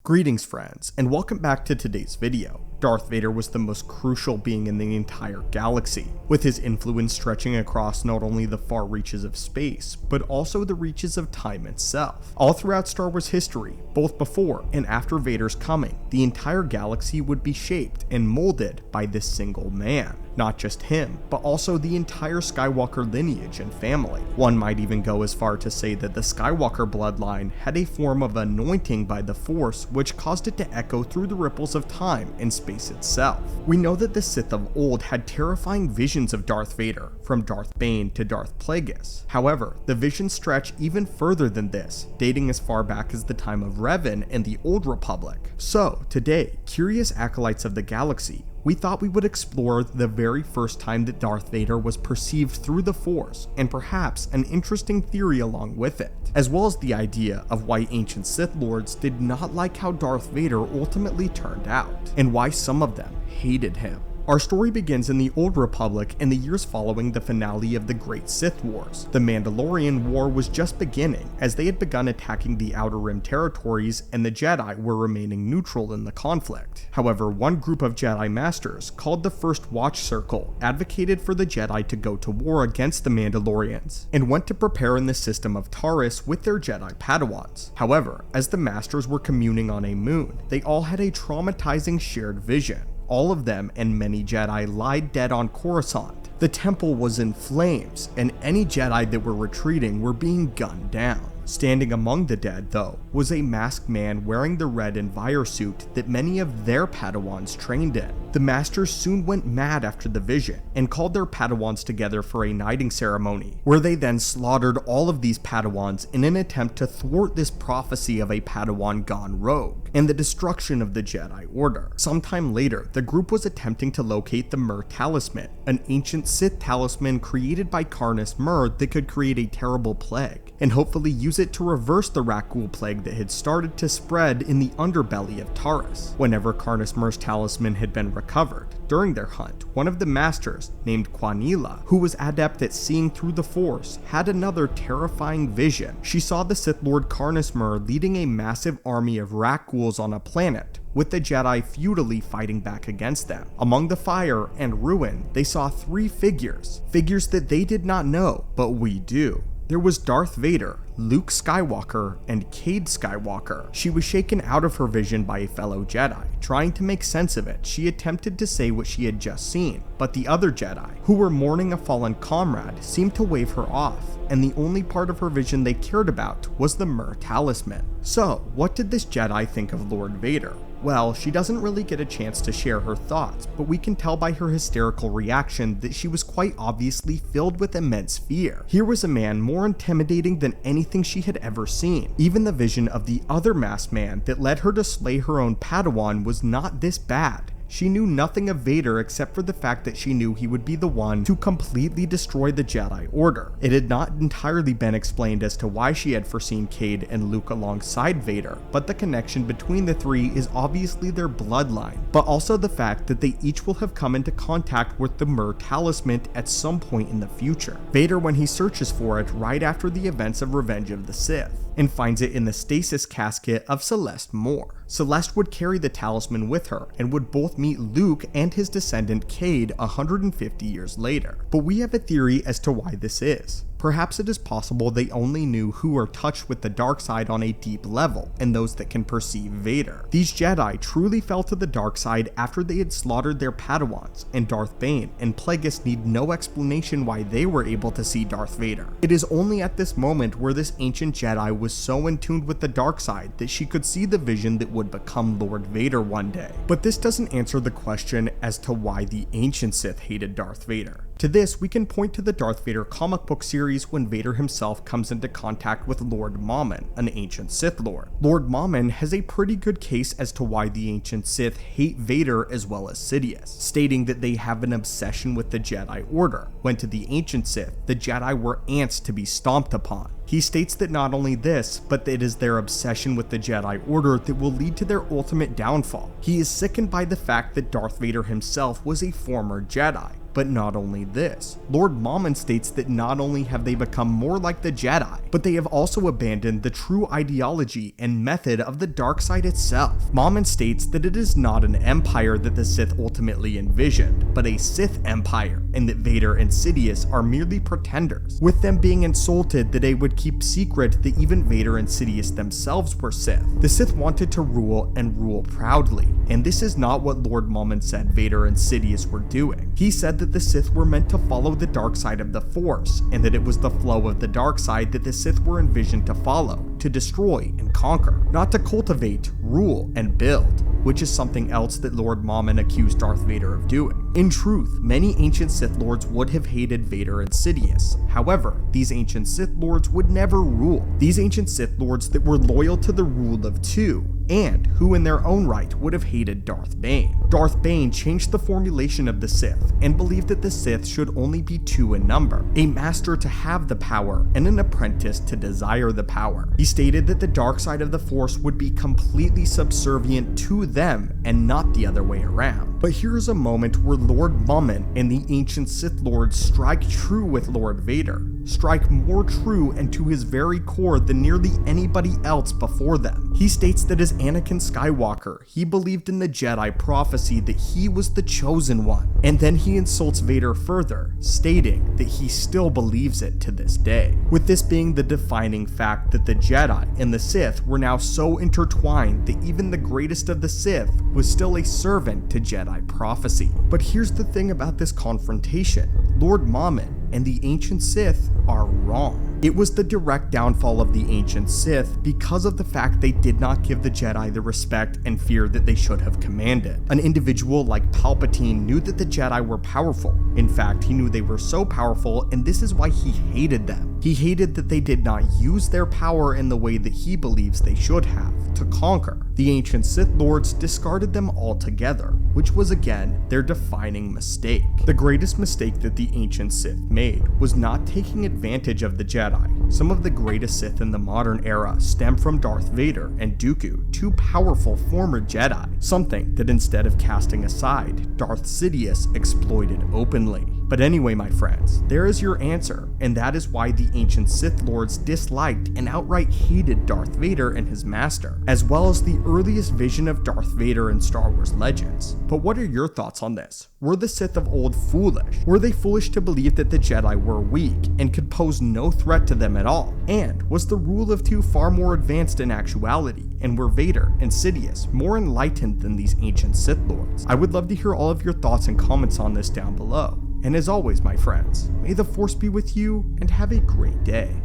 Greetings friends, and welcome back to today's video. Darth Vader was the most crucial being in the entire galaxy, with his influence stretching across not only the far reaches of space, but also the reaches of time itself. All throughout Star Wars history, both before and after Vader's coming, the entire galaxy would be shaped and molded by this single man. Not just him, but also the entire Skywalker lineage and family. One might even go as far to say that the Skywalker bloodline had a form of anointing by the Force, which caused it to echo through the ripples of time and space itself. We know that the Sith of old had terrifying visions of Darth Vader, from Darth Bane to Darth Plagueis. However, the visions stretch even further than this, dating as far back as the time of Revan and the Old Republic. So, today, curious acolytes of the galaxy, we thought we would explore the very first time that Darth Vader was perceived through the Force, and perhaps an interesting theory along with it, as well as the idea of why ancient Sith Lords did not like how Darth Vader ultimately turned out, and why some of them hated him. Our story begins in the Old Republic in the years following the finale of the Great Sith Wars. The Mandalorian War was just beginning, as they had begun attacking the Outer Rim territories and the Jedi were remaining neutral in the conflict. However, one group of Jedi Masters, called the First Watch Circle, advocated for the Jedi to go to war against the Mandalorians, and went to prepare in the system of Taurus with their Jedi Padawans. However, as the Masters were communing on a moon, they all had a traumatizing shared vision. All of them and many Jedi lied dead on Coruscant. The temple was in flames, and any Jedi that were retreating were being gunned down. Standing among the dead, though, was a masked man wearing the red Envir suit that many of their Padawans trained in. The Masters soon went mad after the vision, and called their Padawans together for a knighting ceremony, where they then slaughtered all of these Padawans in an attempt to thwart this prophecy of a Padawan gone rogue, and the destruction of the Jedi Order. Sometime later, the group was attempting to locate the Myrrh Talisman, an ancient Sith talisman created by Carnus Myrrh that could create a terrible plague, and hopefully use it to reverse the Rakghoul plague that had started to spread in the underbelly of Taurus. Whenever Carnus Myrrh's talisman had been recovered, during their hunt, one of the Masters, named Quanila, who was adept at seeing through the Force, had another terrifying vision. She saw the Sith Lord Carnus Myrrh leading a massive army of Rakghouls on a planet, with the Jedi futilely fighting back against them. Among the fire and ruin, they saw three figures that they did not know, but we do. There was Darth Vader, Luke Skywalker, and Cade Skywalker. She was shaken out of her vision by a fellow Jedi. Trying to make sense of it, she attempted to say what she had just seen, but the other Jedi, who were mourning a fallen comrade, seemed to wave her off, and the only part of her vision they cared about was the Myrrh Talisman. So, what did this Jedi think of Lord Vader? Well, she doesn't really get a chance to share her thoughts, but we can tell by her hysterical reaction that she was quite obviously filled with immense fear. Here was a man more intimidating than anything she had ever seen. Even the vision of the other masked man that led her to slay her own Padawan was not this bad. She knew nothing of Vader except for the fact that she knew he would be the one to completely destroy the Jedi Order. It had not entirely been explained as to why she had foreseen Cade and Luke alongside Vader, but the connection between the three is obviously their bloodline, but also the fact that they each will have come into contact with the Myrrh Talisman at some point in the future. Vader, when he searches for it right after the events of Revenge of the Sith, and finds it in the stasis casket of Celeste Moore. Celeste would carry the talisman with her and would both meet Luke and his descendant Cade 150 years later. But we have a theory as to why this is. Perhaps it is possible they only knew who are touched with the dark side on a deep level, and those that can perceive Vader. These Jedi truly fell to the dark side after they had slaughtered their Padawans, and Darth Bane and Plagueis need no explanation why they were able to see Darth Vader. It is only at this moment where this ancient Jedi was so in tune with the dark side that she could see the vision that would become Lord Vader one day. But this doesn't answer the question as to why the ancient Sith hated Darth Vader. To this, we can point to the Darth Vader comic book series when Vader himself comes into contact with Lord Mammon, an ancient Sith Lord. Lord Mammon has a pretty good case as to why the ancient Sith hate Vader as well as Sidious, stating that they have an obsession with the Jedi Order, when to the ancient Sith, the Jedi were ants to be stomped upon. He states that not only this, but that it is their obsession with the Jedi Order that will lead to their ultimate downfall. He is sickened by the fact that Darth Vader himself was a former Jedi. But not only this, Lord Mammon states that not only have they become more like the Jedi, but they have also abandoned the true ideology and method of the dark side itself. Mammon states that it is not an empire that the Sith ultimately envisioned, but a Sith empire, and that Vader and Sidious are merely pretenders, with them being insulted that they would keep secret that even Vader and Sidious themselves were Sith. The Sith wanted to rule and rule proudly, and this is not what Lord Mammon said Vader and Sidious were doing. He said that the Sith were meant to follow the dark side of the Force, and that it was the flow of the dark side that the Sith were envisioned to follow, to destroy and conquer, not to cultivate, rule, and build, which is something else that Lord Mammon accused Darth Vader of doing. In truth, many ancient Sith Lords would have hated Vader and Sidious. However, these ancient Sith Lords would never rule. These ancient Sith Lords that were loyal to the rule of two, and who in their own right would have hated Darth Bane. Darth Bane changed the formulation of the Sith and believed that the Sith should only be two in number, a master to have the power and an apprentice to desire the power. He stated that the dark side of the Force would be completely subservient to them and not the other way around. But here's a moment where Lord Mammon and the ancient Sith Lords strike true with Lord Vader, strike more true and to his very core than nearly anybody else before them. He states that as Anakin Skywalker, he believed in the Jedi prophecy that he was the chosen one, and then he insults Vader further, stating that he still believes it to this day. With this being the defining fact that the Jedi and the Sith were now so intertwined that even the greatest of the Sith was still a servant to Jedi prophecy. But here's the thing about this confrontation. Lord Mammon and the ancient Sith are wrong. It was the direct downfall of the ancient Sith because of the fact they did not give the Jedi the respect and fear that they should have commanded. An individual like Palpatine knew that the Jedi were powerful. In fact, he knew they were so powerful, and this is why he hated them. He hated that they did not use their power in the way that he believes they should have, to conquer. The ancient Sith Lords discarded them altogether, which was again their defining mistake. The greatest mistake that the ancient Sith made was not taking advantage of the Jedi. Some of the greatest Sith in the modern era stem from Darth Vader and Dooku, two powerful former Jedi, something that instead of casting aside, Darth Sidious exploited openly. But anyway, my friends, there is your answer, and that is why the ancient Sith Lords disliked and outright hated Darth Vader and his master, as well as the earliest vision of Darth Vader in Star Wars Legends. But what are your thoughts on this? Were the Sith of old foolish? Were they foolish to believe that the Jedi were weak and could pose no threat to them at all? And was the rule of two far more advanced in actuality, and were Vader and Sidious more enlightened than these ancient Sith Lords? I would love to hear all of your thoughts and comments on this down below. And as always, my friends, may the Force be with you and have a great day.